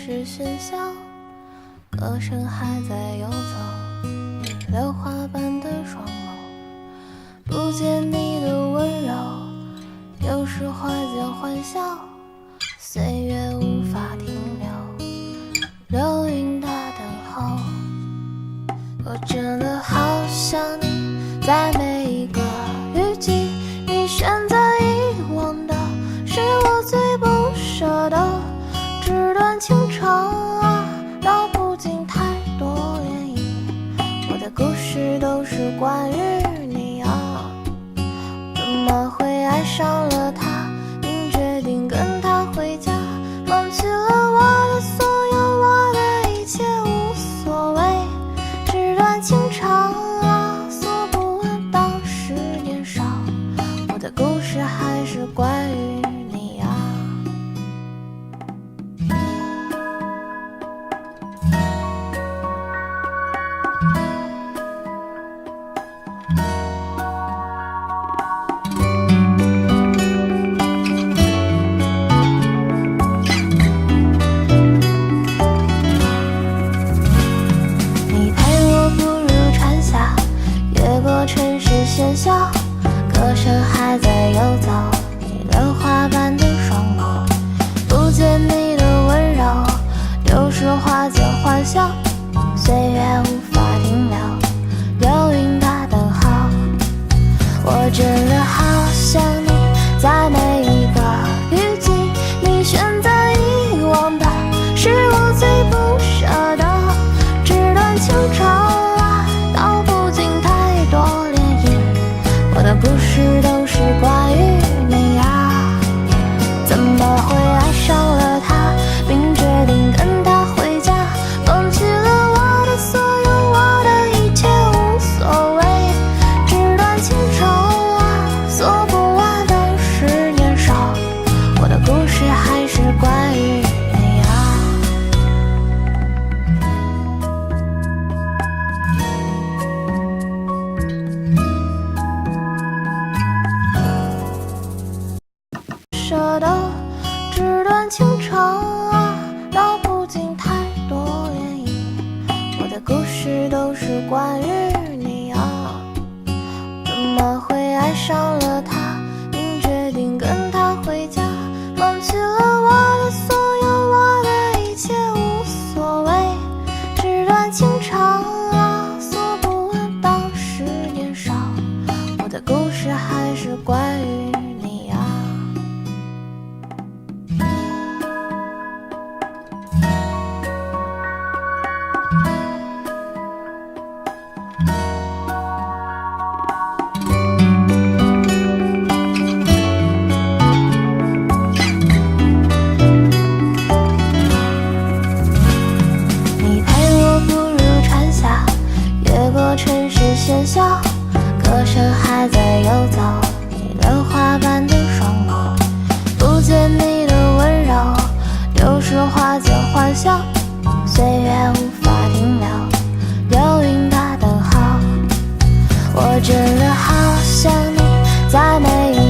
市喧嚣，歌声还在游走，你榴花般的双眸，不见你的温柔，有时花间欢笑，岁月无法停留，流云的等候。我真的好想你，在每一个雨季，你选择遗忘的是我最不舍的。纸短情长啊，道不尽太多涟漪。我的故事都是关于你啊，怎么会爱上了他，并决定跟他回家，放弃了我的所有，我的一切无所谓。纸短情长啊，诉不完当时年少，我的故事还是关于你啊。你陪我步入蝉夏，越过城市喧嚣，歌声还在游走，你榴花般的双眸，不见你的温柔，有时花间欢笑，岁月无法停留，流云的等候。我真的好想你，在每一个雨季，你选择遗忘的是我最不舍的。纸短情长啊，道不尽太多涟漪，我的故事都是关于你啊。怎么会爱上了他，并决定跟他回家，放弃了我的所有，我的一切无所谓。纸短情长啊，诉不完当时年少，我的故事还是关于你啊。舍得，纸短情长啊，道不尽太多涟漪，我的故事都是关于你啊。怎么会爱上了他，并决定跟他回家，放弃了我的所有，我的一切无所谓。纸短情长啊，诉不完当时年少，我的故事还是关于你啊。你陪我步入蝉夏，越过城市喧嚣，歌声还在游走，你榴花般的双眸，不见你的温柔，有时花间欢笑，岁月无法停留，流云的等候。我真的好想你，在每一